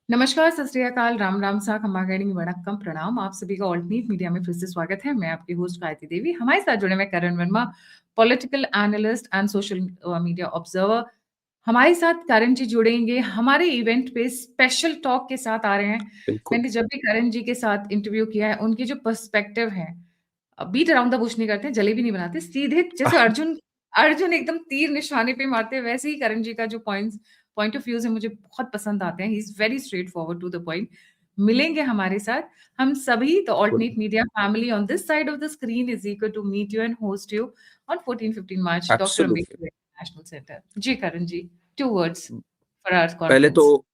नमस्कार, सत श्री अकाल, राम राम सा, खम्मा गणी, वणक्कम, प्रणाम। आप सभी का ऑल्टरनेट मीडिया में फिर से स्वागत है। मैं आपकी होस्ट गायत्री देवी। हमारे साथ जुड़े में Karan Verma, political analyst and social media observer. हमारे साथ करण जी जुड़ेंगे हमारे इवेंट पे स्पेशल टॉक के साथ आ रहे हैं। बिल्कुल। मैंने जब भी करण जी के साथ इंटरव्यू किया है, उनकी जो पर्सपेक्टिव है, बीट अराउंड द बुश नहीं करते, जलेबी नहीं बनाते, सीधे जैसे अर्जुन अर्जुन एकदम तीर निशाने पे मारते हैं, वैसे ही करण जी का जो पॉइंट ऑफ व्यूज है मुझे बहुत पसंद आते हैं। He is very straightforward to the point. मिलेंगे हमारे साथ हम सभी। The alternate media family on this side of the screen is eager to meet you and host you on 14-15 March, Dr. Absolutely. Ambedkar International Center. जी Karan ji, 2 words for our पहले तो conference.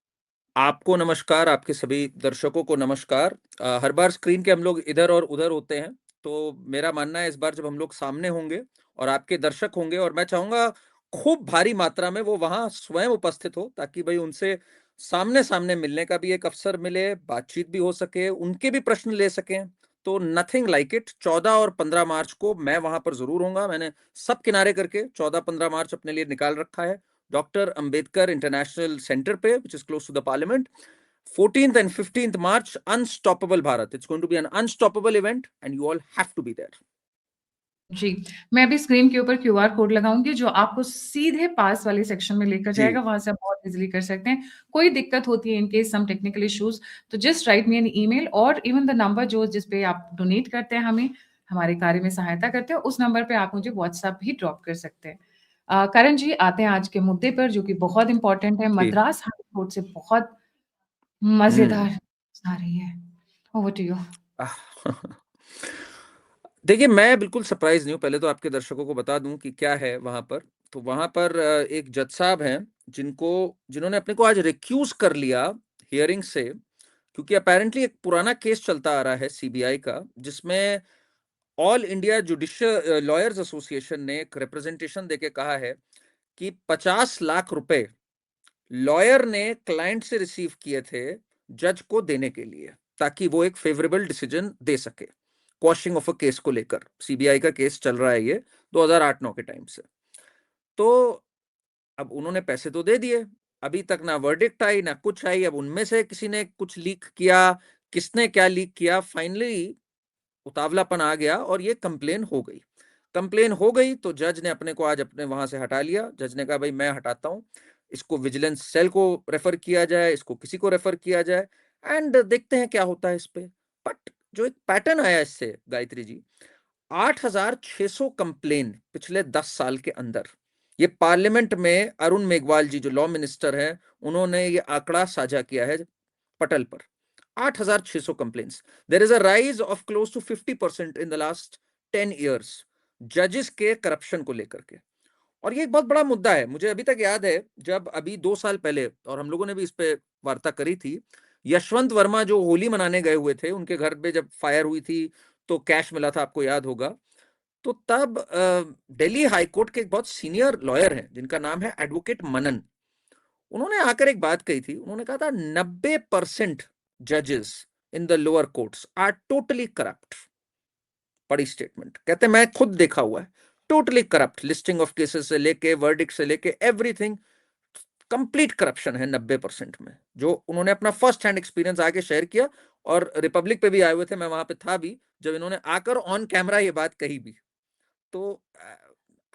आपको नमस्कार, आपके सभी दर्शकों को नमस्कार। हर बार स्क्रीन के हम लोग इधर और उधर होते हैं, तो मेरा मानना है इस बार जब हम लोग सामने होंगे और आपके दर्शक होंगे, और मैं चाहूंगा खूब भारी मात्रा में वो वहां स्वयं उपस्थित हो, ताकि भाई उनसे सामने सामने मिलने का भी एक अवसर मिले, बातचीत भी हो सके, उनके भी प्रश्न ले सकें। तो नथिंग लाइक इट। 14 और 15 मार्च को मैं वहां पर जरूर होऊंगा। मैंने सब किनारे करके 14-15 मार्च अपने लिए निकाल रखा है, डॉक्टर अंबेडकर इंटरनेशनल सेंटर पे, which is close to the parliament. 14th and 15th March, Unstoppable Bharat. It's going to be an unstoppable event and you all have to be there. जी, मैं भी स्क्रीन के ऊपर क्यूआर कोड लगाऊंगी जो आपको सीधे पास वाले सेक्शन में लेकर जी। जाएगा। वहां से आप बहुत इजीली कर सकते हैं। कोई दिक्कत होती है in case some technical issues, तो just write me an email और इवन द नंबर जो जिस पे आप डोनेट करते हैं, हमें हमारे कार्य में सहायता करते हैं, उस नंबर पे आप मुझे व्हाट्सएप भी ड्रॉप कर सकते हैं। करण जी, आते हैं आज के मुद्दे पर जो कि बहुत इंपॉर्टेंट है। जी। मद्रास हाई कोर्ट से बहुत हम्म। मजेदार आ रही है। Over to you. देखिए, मैं बिल्कुल सरप्राइज नहीं हूँ। पहले तो आपके दर्शकों को बता दूं कि क्या है वहां पर। तो वहां पर एक जज साहब हैं जिन्होंने अपने को आज रिक्यूज कर लिया हियरिंग से, क्योंकि अपेरेंटली एक पुराना केस चलता आ रहा है सीबीआई का, जिसमें all India judicial lawyers association ने एक रिप्रेजेंटेशन देके कहा है कि 50 लाख रुपए लॉयर ने क्लाइंट से रिसीव किए थे जज को देने के लिए, ताकि वो एक फेवरेबल डिसीजन दे सके क्वॉशिंग ऑफ अ केस को लेकर। सीबीआई का केस चल रहा है ये 2008-9 के टाइम से। तो अब उन्होंने पैसे तो दे दिए, अभी तक ना वर्डिक्ट आई ना कुछ आई। अब उनमें से किसी ने कुछ लीक किया, किसने क्या लीक किया, फाइनली उतावलापन आ गया और ये कंप्लेन हो गई। तो जज ने अपने को आज अपने वहां से हटा लिया। जज ने कहा भाई मैं हटाता हूं, इसको विजिलेंस सेल को रेफर किया जाए, इसको किसी को रेफर किया जाए, एंड देखते हैं क्या होता है इस पे। बट जो एक पैटर्न आया इससे, गायत्री जी, 8,600 कंप्लेन पिछले 10 साल के अंदर। ये पार्लियामेंट में अरुण मेघवाल जी जो लॉ मिनिस्टर हैं, उन्होंने ये आंकड़ा साझा किया है पटल पर। 8,600 complaints. There is a rise of close to 50% in the last 10 years जजेस के करप्शन को लेकर के। और ये एक बहुत बड़ा मुद्दा है। मुझे अभी तक याद है जब अभी 2 साल पहले, और हम लोगों ने भी इस पे वार्ता करी थी, यशवंत वर्मा जो होली मनाने गए हुए थे, उनके घर पे जब फायर हुई थी तो कैश मिला था, आपको याद होगा। तो तब दिल्ली हाई कोर्ट के एक बहुत सीनियर लॉयर हैं जिनका नाम है एडवोकेट मनन। उन्होंने आकर एक बात कही थी। उन्होंने कहा था 90% जजेस in the lower courts are totally corrupt. बड़ी स्टेटमेंट। कहते मैं खुद देखा हुआ है, totally corrupt. Listing of cases से लेके वर्डिक्ट से लेके एवरीथिंग कंप्लीट करप्शन है 90% में। जो उन्होंने अपना फर्स्ट हैंड एक्सपीरियंस आके शेयर किया, और रिपब्लिक पे भी आए हुए थे, मैं वहां पे था भी जब इन्होंने आकर ऑन कैमरा ये बात कही भी। तो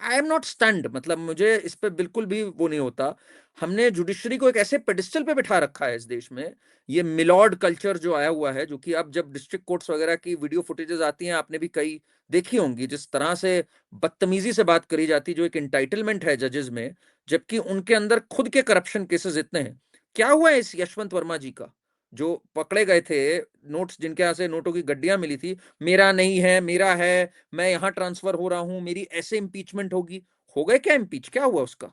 आई एम नॉट स्टन्ड, मतलब मुझे इस पे बिल्कुल भी वो नहीं होता। हमने जुडिशरी को एक ऐसे पेडिस्टल पे बिठा रखा है इस देश में। ये मिलॉर्ड कल्चर जो आया हुआ है, जो कि अब जब डिस्ट्रिक्ट कोर्ट्स वगैरह की वीडियो फुटेजेस आती हैं, आपने भी कई देखी होंगी, जिस तरह से बदतमीजी से बात करी जाती, जो एक इंटाइटलमेंट है जजेस में, जबकि उनके अंदर खुद के करप्शन केसेस इतने हैं। क्या हुआ है इस यशवंत वर्मा जी का, जो पकड़े गए थे, नोट्स जिनके यहाँ से नोटों की गड्डियां मिली थी, मेरा नहीं है, मेरा है, मैं यहां ट्रांसफर हो रहा हूं, मेरी ऐसे इंपीचमेंट होगी। हो गए क्या इंपीच? क्या हुआ उसका?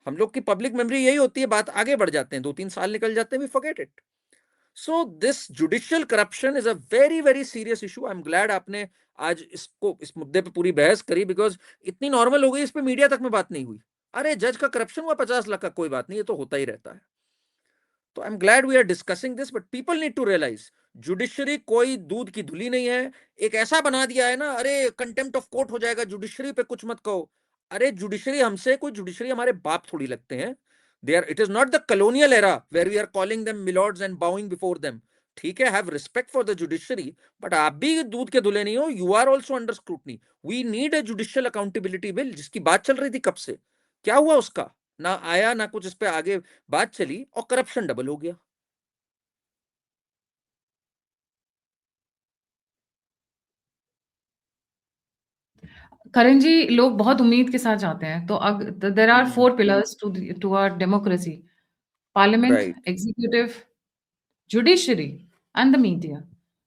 हम लोग की पब्लिक मेमोरी यही होती है, बात आगे बढ़ जाते हैं, 2-3 साल निकल जाते हैं, we forget it. So this judicial corruption is a very very serious issue. I am glad आपने आज इस मुद्दे पे पूरी बहस करी, बिकॉज इतनी नॉर्मल हो गई, इस पे मीडिया तक में बात नहीं हुई। अरे जज का करप्शन हुआ 50 लाख का, कोई बात नहीं, ये तो होता ही रहता है। तो I am glad we are discussing this, but people need to realise judiciary कोई दूध की धुली नहीं है। एक ऐसा बना दिया है ना, अरे कंटेम्प्ट ऑफ कोर्ट हो जाएगा, जुडिशरी पे कुछ मत कहो। अरे जुडिशरी हमसे, कोई जुडिशरी हमारे बाप थोड़ी लगते हैं। They are, it is not the colonial era where we are calling them milords and bowing before them. ठीक है, have respect for the judiciary, but आप भी दूध के धुले नहीं हो. You are also under scrutiny. We need a judicial accountability bill, जिसकी बात चल रही थी कब से. क्या हुआ उसका? ना आया, ना कुछ इस पे आगे बात चली, और करप्शन डबल हो गया. करण जी, लोग बहुत उम्मीद के साथ जाते हैं, तो there are 4 pillars to our democracy: parliament, right. Executive, judiciary and the media.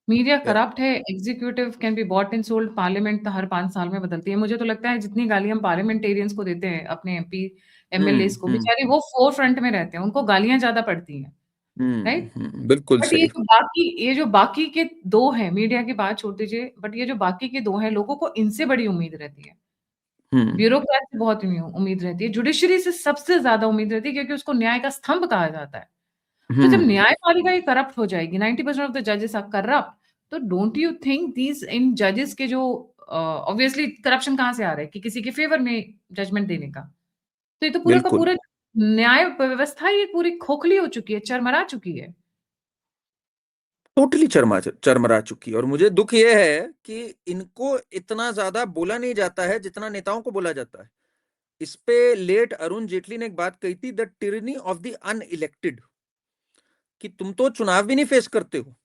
Media या. करप्ट है, executive can be bought and sold, parliament तो हर 5 साल में बदलती है. मुझे तो लगता है जितनी गाली हम पार्लियामेंटेरियंस को देते हैं, अपने एमपी, एमएलएज़ को, बेचारे वो फोर फ्रंट में रहते हैं, उनको गालियाँ ज़्यादा पड़ती हैं, राइट? बिल्कुल बट सही. ये जो बाकी के 2 हैं, मीडिया की बात छोड़ दीजिए, बट ये जो बाकी के 2 हैं, लोगों को इनसे बड़ी उम्मीद रहती है. ब्यूरोक्रेट से बहुत उम्मीद रहती है, जुडिशरी से सबसे ज़्यादा उम्मीद रहती है, क्योंकि उसको न्याय का स्तंभ कहा जाता है. तो जब न्यायपालिका ही करप्ट हो जाएगी, 90% ऑफ द जजेस आर करप्ट, तो डोंट यू थिंक दीज़ इन जजेस के जो ऑब्वियसली करप्शन कहाँ से आ रहा है कि किसी के फेवर में जजमेंट देने का. तो ये तो पूरा का बिल्कुल. पूरा न्याय व्यवस्था ही पूरी खोखली हो चुकी है, चरमरा चुकी है. टोटली चरमरा चुकी है. और मुझे दुख ये है कि इनको इतना ज्यादा बोला नहीं जाता है जितना नेताओं को बोला जाता है. इस पे लेट अरुण जेटली ने एक बात कही थी, the tyranny of the unelected, कि तुम तो चुनाव भी नहीं फेस करते हो,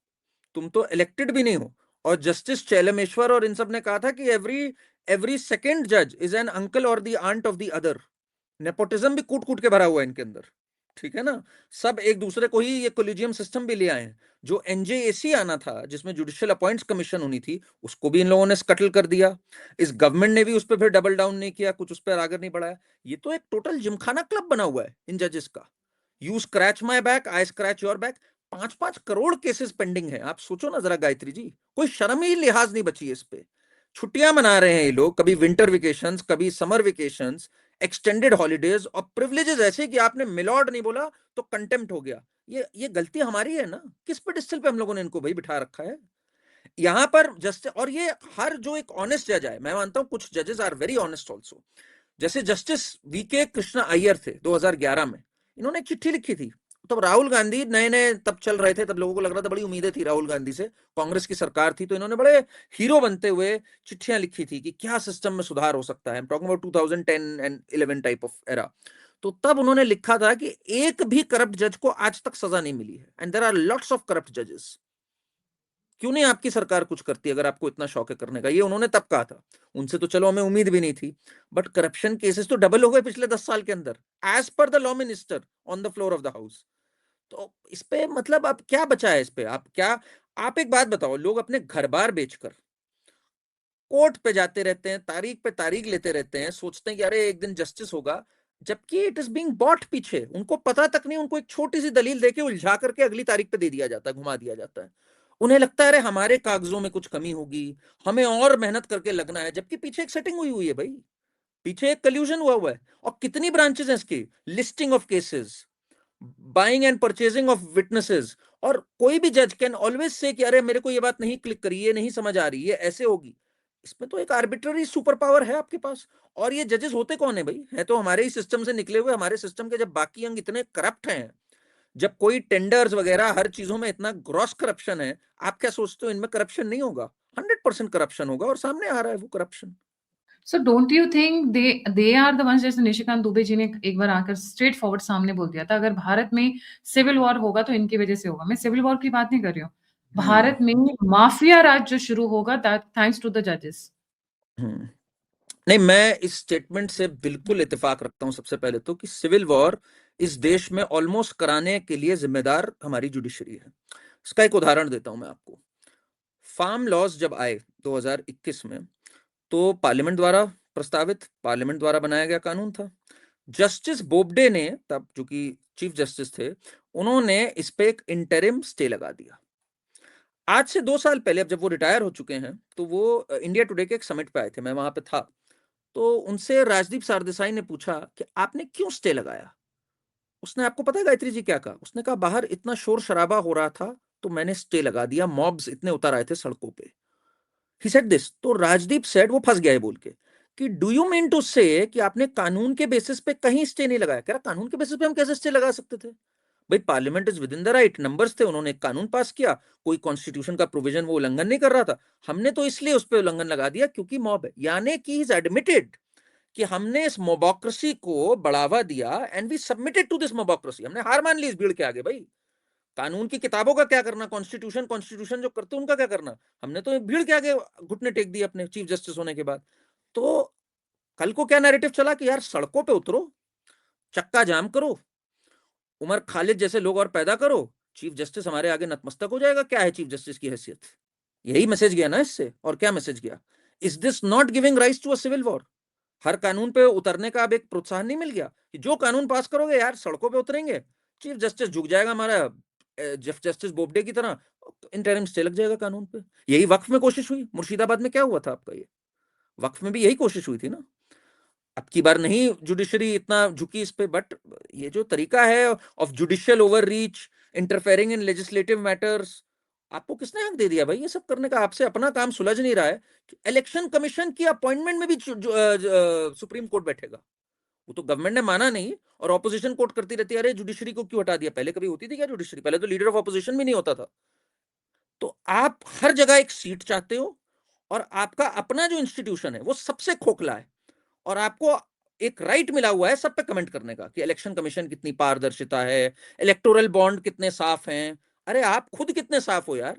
तुम तो इलेक्टेड भी नहीं हो. और जस्टिस चैलमेश्वर और इन सब ने कहा था कि एवरी एवरी सेकेंड जज इज एन अंकल और the aunt of the other. Nepotism भी कूट कूट के भरा हुआ है इनके अंदर. ठीक है ना. सब एक दूसरे को ही ये कोलिजियम सिस्टम भी ले आए हैं. जो एनजेएसी आना था, जिसमें जुडिशियल अपॉइंट्स कमीशन होनी थी, उसको भी इन लोगों ने स्कटल कर दिया. इस गवर्नमेंट ने भी उस पर फिर डबल डाउन नहीं किया, कुछ उस पर आगे नहीं बढ़ाया. ये तो एक टोटल जिमखाना क्लब बना हुआ है इन जजेस का. You scratch my back, I scratch your back. 5-5 crore cases pending है. आप सोचो ना जरा गायत्री जी, कोई शर्म ही लिहाज नहीं बची है इस पे. छुट्टियां मना रहे हैं ये लोग, कभी विंटर वेकेशंस, कभी समर वेकेशंस, एक्सटेंडेड हॉलीडेज, और प्रिविलेजेस ऐसे कि आपने मिलॉर्ड नहीं बोला तो कंटेम्प्ट हो गया. ये गलती हमारी है ना. किस पेडिस्टल पे हम लोगों ने इनको भाई बिठा रखा है यहां पर जस्टिस. और ये हर जो एक ऑनेस्ट जज है, मैं मानता हूं कुछ जजेस आर वेरी ऑनेस्ट ऑल्सो, जैसे जस्टिस वीके कृष्णा अय्यर थे 2011 में. इन्होंने एक चिट्ठी लिखी थी. तब राहुल गांधी नए नए तब चल रहे थे, तब लोगों को लग रहा था, बड़ी उम्मीदें थी राहुल गांधी से, कांग्रेस की सरकार थी, तो इन्होंने बड़े हीरो बनते हुए चिट्ठियां लिखी थी कि क्या सिस्टम में सुधार हो सकता है. Talking about 2010 and 11 type of era. तो तब उन्होंने लिखा था कि एक भी करप्ट जज को आज तक सजा नहीं मिली है, and there are lots of corrupt जजेस. क्यों नहीं आपकी सरकार कुछ करती अगर आपको इतना शौक है करने का. ये उन्होंने तब कहा था. उनसे तो चलो हमें उम्मीद भी नहीं थी, बट करप्शन केसेस तो डबल हो गए पिछले 10 साल के अंदर, as per the law minister on the floor of the house. तो इस पे मतलब अब क्या बचा है इस पे. आप क्या, आप एक बात बताओ, लोग अपने घर बार बेचकर कोर्ट पे जाते रहते हैं, तारीख पे तारीख लेते रहते हैं, सोचते हैं कि अरे एक दिन जस्टिस होगा, जबकि इट इज बीइंग बॉट. पीछे उनको पता तक नहीं, उनको एक छोटी सी दलील देके उलझा करके अगली तारीख पे दे दिया जाता है, घुमा दिया जाता है. उन्हें लगता है अरे हमारे कागजों में कुछ कमी होगी, हमें और मेहनत करके लगना है, जबकि पीछे एक सेटिंग हुई हुई है भाई. पीछे एक कल्यूजन हुआ हुआ है. और कितनी ब्रांचेस हैं इसकी, listing of cases, buying and purchasing of witnesses. और कोई भी जज कैन ऑलवेज से कि अरे मेरे को ये बात नहीं क्लिक करी, ये नहीं समझ आ रही, ये ऐसे होगी. इसमें तो एक आर्बिट्ररी सुपर पावर है आपके पास. और ये जजेस होते कौन है भाई, है तो हमारे ही सिस्टम से निकले हुए. हमारे सिस्टम के जब बाकी अंग इतने करप्ट हैं, जब कोई टेंडर्स वगैरह हर चीजों में इतना ग्रॉस करप्शन है, आप क्या सोचते हो इनमें करप्शन नहीं होगा? 100% करप्शन होगा, और सामने आ रहा है वो corruption. So don't you think they are the ones, जैसे निशिकांत दुबे जी ने एक बार आकर स्ट्रेट फॉरवर्ड सामने बोल दिया था, अगर भारत में सिविल वॉर होगा तो इनकी वजह से होगा. मैं सिविल वॉर की बात नहीं कर रही हूँ. भारत में माफिया राज जो शुरू होगा, दैट थैंक्स टू द जजेस. नहीं, मैं इस स्टेटमेंट से बिल्कुल इत्तेफाक रखता हूं. सबसे पहले तो कि सिविल वॉर इस देश में ऑलमोस्ट कराने के लिए जिम्मेदार हमारी जुडिशरी है. इसका एक उदाहरण देता हूं मैं आपको. फार्म लॉज जब आए 2021 में, तो पार्लियामेंट द्वारा प्रस्तावित, पार्लियामेंट द्वारा बनाया गया कानून था. जस्टिस बोबडे ने, तब जो कि चीफ जस्टिस थे, उन्होंने इस पे एक इंटरिम स्टे लगा दिया. आज से 2 साल पहले, अब जब वो रिटायर हो चुके हैं, तो वो इंडिया टुडे के एक समिट पे आए थे, मैं वहां पे था. तो उनसे राजदीप सरदेसाई ने पूछा कि आपने क्यों स्टे लगाया. उसने, आपको पता है गायत्री जी क्या कहा? उसने कहा बाहर इतना शोर शराबा हो रहा था तो मैंने स्टे लगा दिया, मॉब्स इतने उतर आए थे सड़कों पे. He said this. तो राजदीप सेड, वो फंस गया है बोल के, कि डू यू मीन टू से कि आपने कानून के बेसिस पे कहीं स्टे नहीं लगाया? कह रहा कानून के बेसिस पे हम कैसे स्टे लगा सकते थे? भाई parliament is with in the right, numbers थे, उन्होंने एक कानून पास किया, कोई कॉन्स्टिट्यूशन का प्रोविजन वो उल्लंघन नहीं कर रहा था, हमने तो इसलिए उस पर उल्लंघन लगा दिया क्योंकि मॉब है। यानी कि इज एडमिटेड कि हमने इस मोबोक्रेसी को बढ़ावा दिया and we submitted to this mobocracy. हमने हार मान ली इस भीड़ के आगे। भाई कानून की किताबों का क्या करना, कॉन्स्टिट्यूशन कॉन्स्टिट्यूशन जो करते उनका क्या करना, हमने तो भीड़ के आगे घुटने टेक दिए अपने चीफ जस्टिस होने के बाद। तो कल को क्या नैरेटिव चला कि यार सड़कों पे उतरो, चक्का जाम करो, उमर खालिद जैसे लोग और पैदा करो, चीफ जस्टिस हमारे आगे नतमस्तक हो जाएगा। क्या है चीफ जस्टिस की हैसियत? यही मैसेज गया ना इससे। और क्या मैसेज गया? Is this not giving rise to a civil war? हर कानून पे उतरने का अब एक प्रोत्साहन नहीं मिल गया कि जो कानून पास करोगे यार सड़कों पे उतरेंगे, चीफ जस्टिस झुक जाएगा हमारा चीफ जस्टिस बोबडे की तरह, इंटरिम स्टे लग जाएगा कानून पे। यही वक्फ में कोशिश हुई। मुर्शिदाबाद में क्या हुआ था आपका? ये वक्फ में भी यही कोशिश हुई थी ना। अब की बार नहीं जुडिशरी इतना झुकी इस पे, बट ये जो तरीका है of judicial over reach, interfering in legislative matters, आपको किसने हक दे दिया भाई ये सब करने का? आपसे अपना काम सुलझ नहीं रहा है। इलेक्शन कमीशन की अपॉइंटमेंट में भी सुप्रीम कोर्ट बैठेगा। वो तो गवर्नमेंट ने माना नहीं और ऑपोजिशन कोर्ट करती रहती है, अरे जुडिशरी को क्यों हटा दिया? पहले कभी होती थी क्या जुडिशरी? पहले तो लीडर ऑफ ऑपोजिशन भी नहीं होता था। तो आप हर जगह एक सीट चाहते हो और आपका अपना जो इंस्टीट्यूशन है वो सबसे खोखला है, और आपको एक राइट मिला हुआ है सब पे कमेंट करने का कि इलेक्शन कमीशन कितनी पारदर्शिता है, इलेक्टोरल बॉन्ड कितने साफ हैं। अरे आप खुद कितने साफ हो यार?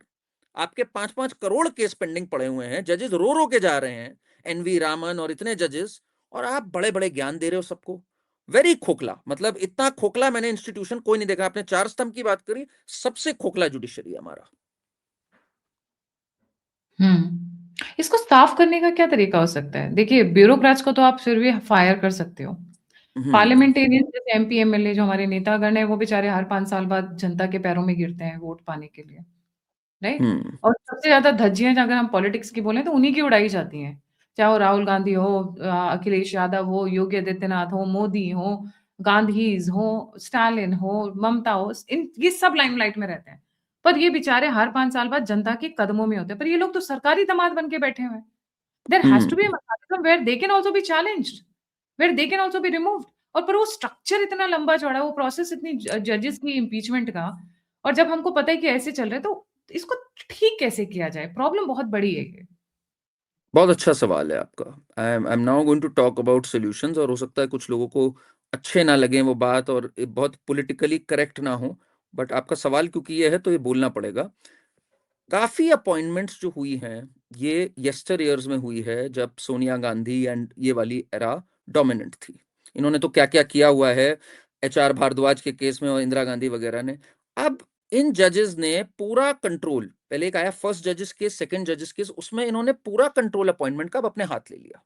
आपके 5-5 करोड़ केस पेंडिंग पड़े हुए हैं, जजेस रो रो के जा रहे हैं, एनवी रामन और इतने जजेस, और आप बड़े बड़े ज्ञान दे रहे हो सबको। वेरी खोखला, मतलब इतना खोखला मैंने इंस्टीट्यूशन कोई नहीं देखा। आपने 4 स्तंभ की बात करी, सबसे खोखला जुडिशरी हमारा। इसको साफ करने का क्या तरीका हो सकता है? देखिए, ब्यूरोक्रेट्स को तो आप फिर भी फायर कर सकते हो। हम्म। पार्लियामेंटेरियंस जैसे एमपी, एमएलए जो हमारे नेतागण हैं, वो बेचारे हर 5 साल बाद जनता के पैरों में गिरते हैं वोट पाने के लिए, राइट? हम्म। और सबसे ज़्यादा धज्जियाँ अगर हम पॉलिटिक्स की बोलें तो उन्हीं की उड़ाई जाती हैं। चाहे वो राहुल गांधी हो, अखिलेश यादव हो, योगी आदित्यनाथ हो, मोदी हो, गांधीज़ हो, स्टालिन हो, ममता हो, इन ये सब लाइमलाइट में रहते हैं। पर ये बेचारे हर 5 साल बाद जनता के कदमों में होते हैं। पर ये लोग तो सरकारी दामाद बन के बैठे हुए हैं। There has to be a hmm. Mechanism where they can also be challenged, where they can also be removed. और पर वो स्ट्रक्चर इतना लंबा-चौड़ा, वो प्रोसेस इतनी जजेस की इम्पीचमेंट का, और जब हमको पता है कि ऐसे चल रहा है तो इसको ठीक कैसे किया जाए? प्रॉब्लम बहुत बड़ी है ये। बहुत अच्छा सवाल है आपका। I am now going to talk about solutions, और हो सकता है कुछ लोगों को अच्छे ना लगे वो बात और ये बहुत पॉलिटिकली करेक्ट ना हो, बट आपका सवाल क्योंकि ये है तो ये बोलना पड़ेगा। काफी अपॉइंटमेंट्स जो हुई हैं ये यस्टर ईयर्स में हुई है, जब सोनिया गांधी एंड ये वाली एरा डोमिनेंट थी। इन्होंने तो क्या क्या किया हुआ है HR भारद्वाज के केस में और इंदिरा गांधी वगैरह ने। अब इन जजेस ने पूरा कंट्रोल, पहले एक आया फर्स्ट जजेस केस, सेकंड जजेस केस, उसमें इन्होंने पूरा कंट्रोल अपॉइंटमेंट का अब अपने हाथ ले लिया।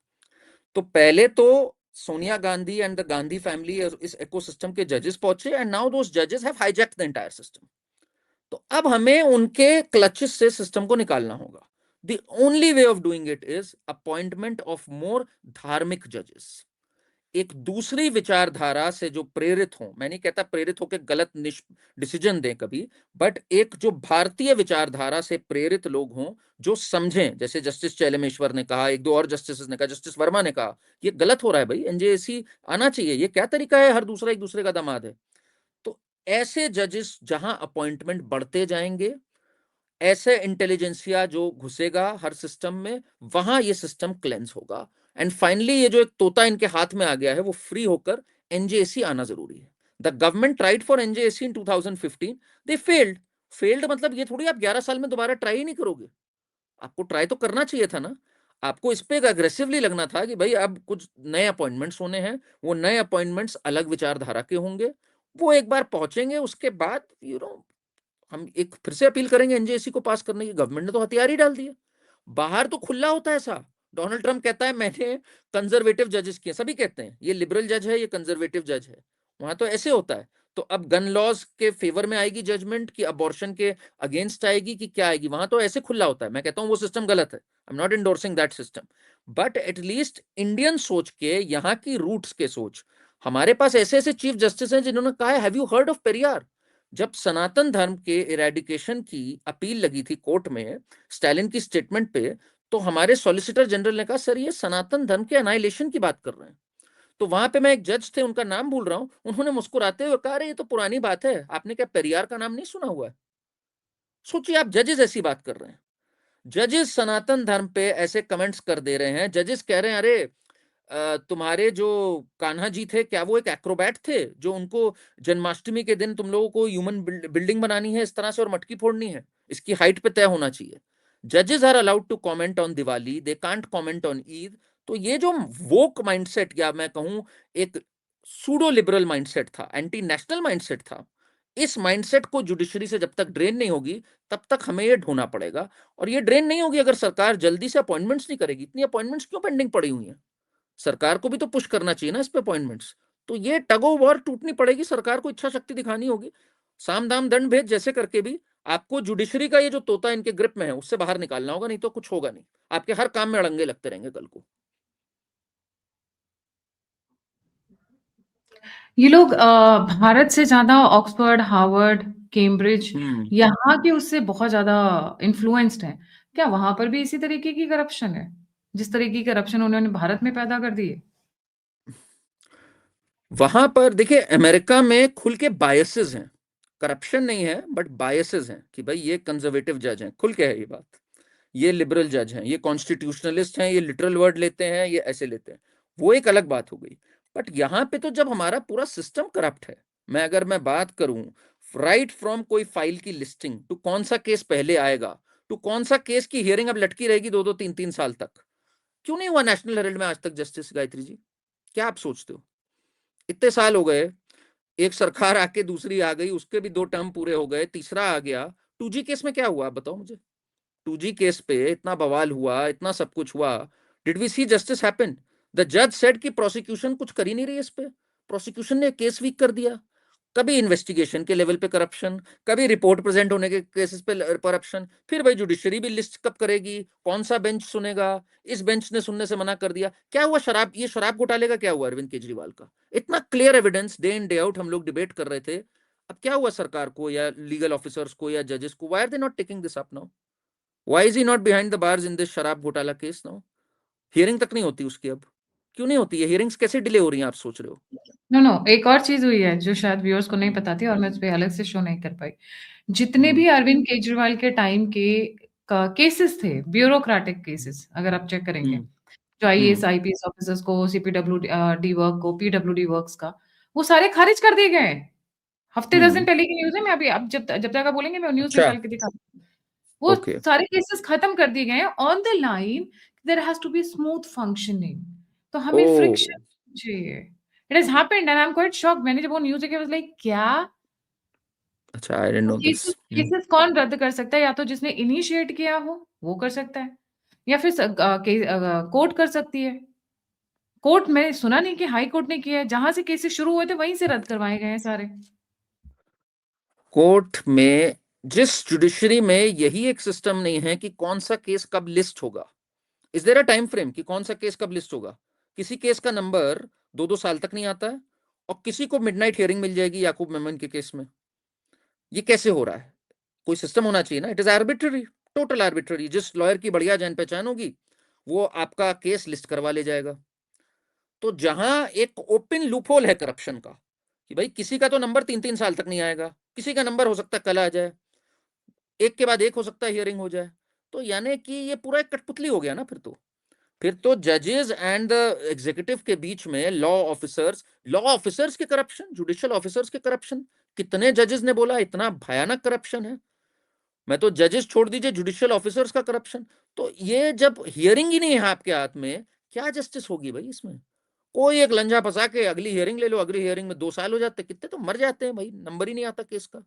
तो पहले तो Sonia Gandhi and the Gandhi family इस इकोसिस्टम के जजेस पहुंचे, एंड नाउ दोस जजेस have hijacked the entire system. तो अब हमें उनके क्लचेस से सिस्टम को निकालना होगा। The only way of doing it is appointment of more धार्मिक जजेस, एक दूसरी विचारधारा से जो प्रेरित हो। मैं नहीं कहता प्रेरित होकर गलत डिसीजन दें कभी, बट एक जो भारतीय विचारधारा से प्रेरित लोग हों, जो समझें। जैसे जस्टिस चैलमेश्वर ने कहा, एक दो और जस्टिस ने कहा, जस्टिस वर्मा ने कहा ये गलत हो रहा है भाई, NJAC आना चाहिए, ये क्या तरीका है, हर दूसरा एक दूसरे का दामाद है। तो ऐसे जजेस जहां अपॉइंटमेंट बढ़ते जाएंगे, ऐसे इंटेलिजेंसिया जो घुसेगा हर सिस्टम में, वहां ये सिस्टम क्लेंस होगा। एंड फाइनली ये जो एक तोता इनके हाथ में आ गया है वो फ्री होकर NJAC आना जरूरी है। The government tried for NJAC in 2015, they failed. Failed मतलब ये थोड़ी आप 11 साल में दोबारा ट्राई ही नहीं करोगे। आपको ट्राई तो करना चाहिए था ना। आपको इस पे अग्रेसिवली लगना था कि भाई अब कुछ नए अपॉइंटमेंट्स होने हैं, वो नए अपॉइंटमेंट्स अलग विचारधारा के होंगे, वो एक बार पहुंचेंगे, उसके बाद हम एक फिर से अपील करेंगे NJAC को पास करने की। गवर्नमेंट ने तो हथियार ही डाल दिया। बाहर तो खुला होता है ऐसा। डोनाल्ड ट्रंप कहता है मैंने कंजर्वेटिव जजेस किए, सभी कहते हैं ये लिबरल जज है, ये कंजर्वेटिव जज है। वहां तो ऐसे होता है। तो अब गन लॉज के फेवर में आएगी जजमेंट कि अबॉर्शन के अगेंस्ट आएगी कि क्या आएगी? वहां तो ऐसे खुला होता है। मैं कहता हूं वो सिस्टम गलत है, I am not endorsing that system, but at least Indian सोच के, यहाँ की रूट्स के सोच, हमारे पास ऐसे ऐसे चीफ जस्टिस हैं जिन्होंने कहा है, have you heard of Periyar? जब सनातन धर्म के इरेडिकेशन की अपील लगी थी कोर्ट में स्टालिन की स्टेटमेंट पे, तो हमारे सॉलिसिटर जनरल ने कहा सर ये सनातन धर्म के अनाइलेशन की बात कर रहे हैं। तो वहां पे मैं एक जज थे, उनका नाम भूल रहा हूं, उन्होंने मुस्कुराते हुए कहा अरे ये तो पुरानी बात है, आपने क्या पेरियार का नाम नहीं सुना हुआ है? सोचिए आप जजेस ऐसी बात कर रहे हैं, जजेस सनातन धर्म पे ऐसे कमेंट्स कर दे रहे हैं, जजेस कह रहे हैं अरे तुम्हारे जो कान्हा जी थे क्या वो एक एक्रोबैट थे जो उनको जन्माष्टमी के दिन तुम लोगों को ह्यूमन बिल्डिंग बनानी है इस तरह से और मटकी फोड़नी है, इसकी हाइट पे तय होना चाहिए। जजेस are allowed to comment on Diwali, they can't comment on Eid. तो ये जो वोक माइंडसेट या मैं कहूं एक सूडो लिबरल माइंडसेट था, एंटी नेशनल माइंडसेट था, इस माइंडसेट को जुडिशरी से जब तक ड्रेन नहीं होगी तब तक हमें ये ढोना पड़ेगा। और ये ड्रेन नहीं होगी अगर सरकार जल्दी से अपॉइंटमेंट्स नहीं करेगी। इतनी अपॉइंटमेंट्स क्यों पेंडिंग पड़ी हुई हैं? सरकार को भी तो पुश करना चाहिए ना इस पे अपॉइंटमेंट्स। तो ये टग ऑफ वॉर टूटनी पड़ेगी, सरकार को इच्छा शक्ति दिखानी होगी, साम दाम दंड भेद जैसे करके भी आपको जुडिशरी का ये जो तोता इनके ग्रिप में है उससे बाहर निकालना होगा, नहीं तो कुछ होगा नहीं, आपके हर काम में अड़ंगे लगते रहेंगे कल को। ये लोग भारत से ज्यादा ऑक्सफोर्ड, हार्वर्ड, कैम्ब्रिज यहाँ के उससे बहुत ज्यादा इन्फ्लुएंस्ड हैं। क्या वहां पर भी इसी तरीके की करप्शन है जिस तरीके की करप्शन उन्होंने भारत में पैदा कर दी है? वहां पर देखिए अमेरिका में खुल के बायसेस हैं, करप्शन नहीं है बट बायसेस हैं कि भाई ये कंजर्वेटिव जज हैं, खुल के है ये बात, ये लिबरल जज हैं, ये कॉन्स्टिट्यूशनलिस्ट हैं, ये लिटरल वर्ड लेते हैं, ये ऐसे लेते हैं, वो एक अलग बात हो गई। बट यहाँ पे तो जब हमारा पूरा सिस्टम करप्ट है, अगर मैं बात करूं राइट फ्रॉम कोई फाइल की लिस्टिंग टू कौन सा केस पहले आएगा, टू कौन सा केस की हियरिंग अब लटकी रहेगी 2-2 3-3 साल तक। क्यों नहीं हुआ नेशनल हेराल्ड में आज तक जस्टिस गायत्री जी? क्या आप सोचते हो? इतने साल हो गए, एक सरकार आके दूसरी आ गई, उसके भी 2 टर्म पूरे हो गए, तीसरा आ गया। 2G केस में क्या हुआ बताओ मुझे? 2G केस पे इतना बवाल हुआ, इतना सब कुछ हुआ, did we see justice happen? The जज सेड कि प्रोसिक्यूशन कुछ कर ही नहीं रही इस पे, प्रोसिक्यूशन ने केस वीक कर दिया। कभी इन्वेस्टिगेशन के लेवल पे करप्शन, कभी रिपोर्ट प्रेजेंट होने के केसेस पे करप्शन, फिर भाई जुडिशरी भी लिस्ट कब करेगी, कौन सा बेंच सुनेगा, इस बेंच ने सुनने से मना कर दिया। क्या हुआ शराब, ये शराब घोटाले का क्या हुआ अरविंद केजरीवाल का? इतना clear evidence day in day out हम लोग डिबेट कर रहे थे। अब क्या हुआ सरकार को या लीगल ऑफिसर्स को या जजेस को? Why are they not taking this up now? Why is he not behind the bars in this शराब घोटाला केस नाउ? हियरिंग तक नहीं होती उसकी अब, क्यों नहीं होती है हियरिंग्स? कैसे डिले हो रही हैं आप सोच रहे हो? नो नो, एक और चीज हुई है जो शायद व्यूअर्स को नहीं पता थी और मैं उस पे अलग से शो नहीं कर पाई। जितने भी अरविंद केजरीवाल के टाइम के केसेस थे, ब्यूरोक्रेटिक केसेस, अगर आप चेक करेंगे, जो आईएएस आईपीएस ऑफिसर्स को, सीपीडब्ल्यू डी वर्क को, पीडब्ल्यूडी वर्क्स का, वो सारे खारिज कर दिए गए। हफ्ते 10 दिन पहले की न्यूज़ है, मैं अभी अब जब जब तक आप बोलेंगे मैं न्यूज़ अच्छा, निकाल के दिखा दूँगी। वो ओके। सारे केसेस खत्म कर दिए गए हैं on the line there has to be smooth functioning. तो ओ, हमें फ्रिक्शन चाहिए। It has happened and I am quite shocked. मैंने जब वो न्यूज़ देखी, आई वाज़ लाइक क्या? अच्छा, आई डिडंट वो नो दिस। केसेस केसेस कौन रद्द कर सकता है? या तो जिसने इनिशिएट किया हो, वो कर सकता है, या फिर कोर्ट कर सकती है। कोर्ट में सुना नहीं कि हाई कोर्ट ने किया है, जहाँ से केसेस शुरू हुए थे वहीं से रद्द करवाए गए हैं सारे। कोर्ट में, जिस जुडिशरी में यही एक सिस्टम नहीं है कि कौन सा केस कब लिस्ट होगा, is there a time frame कि कौन सा केस कब लिस्ट होगा? किसी केस का नंबर 2-2 साल तक नहीं आता है और किसी को मिडनाइट हियरिंग मिल जाएगी याकूब मेमन के केस में। ये कैसे हो रहा है? कोई सिस्टम होना चाहिए ना। It is arbitrary, total arbitrary. जिस लॉयर की बढ़िया जान पहचान होगी वो आपका केस लिस्ट करवा ले जाएगा। तो जहां एक ओपन लूपहोल है करप्शन का कि भाई किसी का तो नंबर 3-3 साल तक नहीं आएगा, किसी का नंबर हो सकता है कल आ जाए, एक के बाद एक हो सकता है हियरिंग हो जाए, तो यानी कि ये पूरा एक कठपुतली हो गया ना। फिर तो जजेस एंड द एग्जीक्यूटिव के बीच में लॉ ऑफिसर्स के करप्शन, जुडिशियल ऑफिसर्स के करप्शन। कितने जजेस ने बोला इतना भयानक करप्शन है? मैं तो जजेस छोड़ दीजिए, जुडिशियल ऑफिसर्स का करप्शन। तो ये जब हियरिंग ही नहीं है आपके हाथ में, क्या जस्टिस होगी भाई इसमें? कोई एक लंजा फंसा के अगली हियरिंग ले लो, अगली हियरिंग में 2 साल हो जाते, कितने तो मर जाते हैं भाई, नंबर ही नहीं आता केस का।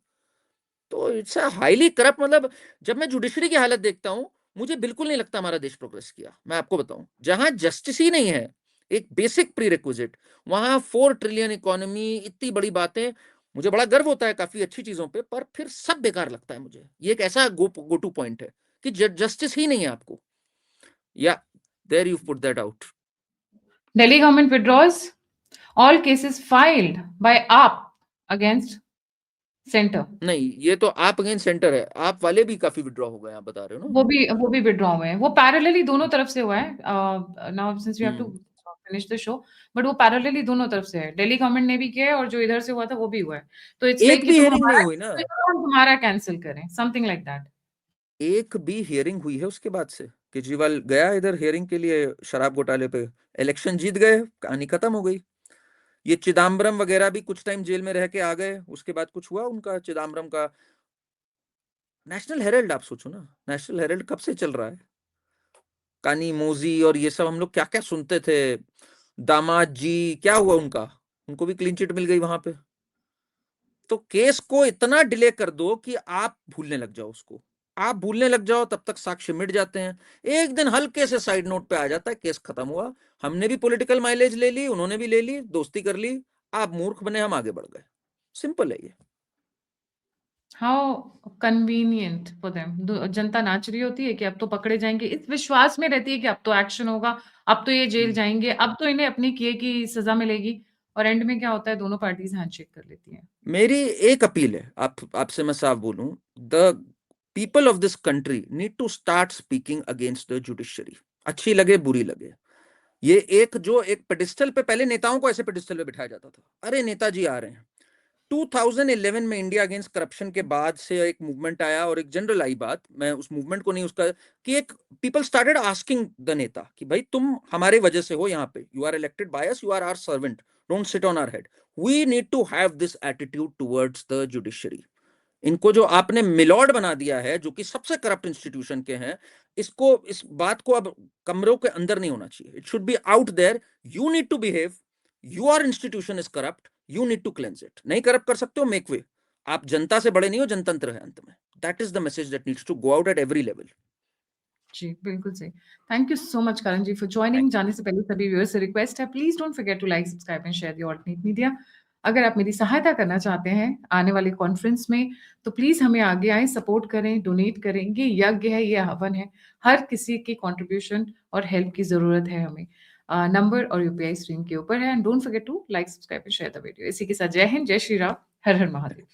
तो इट्स अ हाईली करप्ट। मतलब जब मैं जुडिशरी की हालत देखता हूं, मुझे बिल्कुल नहीं लगता हमारा देश प्रोग्रेस किया। मैं आपको बताऊं, जहां जस्टिस ही नहीं है, एक बेसिक प्री रिक्विजिट, वहां 4 ट्रिलियन इकोनॉमी, इतनी बड़ी बातें, मुझे बड़ा गर्व होता है काफी अच्छी चीजों पे, पर फिर सब बेकार लगता है मुझे। ये एक ऐसा गो टू पॉइंट है कि जस्टिस ही नहीं है आपको। या there you put that out. Delhi government withdraws all cases filed by AAP against centre. नहीं, ये तो आप अगेंस्ट सेंटर है, आप वाले भी काफी विड्रॉ हो गए, आप बता रहे हो ना? वो भी विथड्रॉ हुए हैं, वो पैरेलली दोनों तरफ से हुआ है। Now since we have to hmm. Finish the show, but वो पैरेलली दोनों तरफ से है, दिल्ली गवर्नमेंट ने भी किया है और जो इधर से हुआ था वो भी हुआ है। तो इट्स लाइक एक कि भी तुम हियरिंग नहीं हमारा हुई ना? कैंसिल करो, हम तुम्हारा कैंसिल करें, समथिंग लाइक दैट। एक भी हियरिंग हुई है उसके बाद से? केजरीवाल गया इधर हियरिंग के लिए शराब घोटाले पे, इलेक्शन जीत गए, कहानी खत्म हो गई। ये चिदम्बरम वगैरह भी कुछ टाइम जेल में रह के आ गए, उसके बाद कुछ हुआ उनका चिदम्बरम का? नेशनल हेराल्ड आप सोचो ना, नेशनल हेराल्ड कब से चल रहा है? कानी मोजी और ये सब हम लोग क्या क्या सुनते थे। दामाद जी, क्या हुआ उनका? उनको भी क्लीन चिट मिल गई वहां पे। तो केस को इतना डिले कर दो कि आप भूलने लग जाओ उसको, आप भूलने लग जाओ, तब तक साक्ष्य मिट जाते हैं। एक दिन हल्के से साइड नोट पे आ जाता है, केस खत्म हुआ, हमने भी पॉलिटिकल माइलेज ले ली, उन्होंने भी ले ली, दोस्ती कर ली, आप मूर्ख बने, हम आगे बढ़ गए। सिंपल है ये। How convenient for them. जनता नाच रही होती है कि अब तो पकड़े जाएंगे, इस विश्वास में रहती है कि अब तो एक्शन होगा, अब तो ये जेल जाएंगे, अब तो इन्हें अपने किए की सजा मिलेगी, और एंड में क्या होता है, दोनों पार्टीज हैंडशेक कर लेती हैं। मेरी एक अपील है, आपसे मैं साफ बोलूं, the people of this country need to start speaking against the judiciary, अच्छी लगे बुरी लगे। ये एक पेडिस्टल पे, पहले नेताओं को ऐसे पेडिस्टल पे बिठाया जाता था, अरे नेताजी आ रहे हैं। 2011 में इंडिया अगेंस्ट करप्शन के बाद से एक मूवमेंट आया, और एक जनरल आई बात, मैं उस मूवमेंट को नहीं उसका, कि एक पीपल स्टार्टेड आस्किंग द नेता कि भाई तुम हमारे वजह से हो यहाँ पे, you are elected by us, you are our servant, don't sit on our head, we need to have this attitude towards the judiciary. इनको जो आपने मिलॉर्ड बना दिया है, जो कि सबसे करप्ट इंस्टीट्यूशन के हैं, इसको, इस बात को अब कमरों के अंदर नहीं होना चाहिए, it should be out there. You need to behave, your institution is corrupt, you need to cleanse it. नहीं करप्ट कर सकते हो, मेक वे। आप जनता से बड़े नहीं हो, जनतंत्र है अंत में। That is the message that needs to go out at every level. जी, बिल्कुल सही। Thank you so much Karan ji for joining. जाने से पहले सभी व्यूअर्स से रिक्वेस्ट है, please don't forget to like, subscribe and share the alternate media. अगर आप मेरी सहायता करना चाहते हैं आने वाले कॉन्फ्रेंस में, तो प्लीज हमें आगे आएं, सपोर्ट करें, डोनेट करें। ये यज्ञ है, ये हवन है, हर किसी की कंट्रीब्यूशन और हेल्प की जरूरत है हमें। नंबर और यूपीआई स्क्रीन के ऊपर है, and don't forget to like, subscribe and share the video. इसी के साथ जय हिंद, जय श्री राम, हर हर महादेव।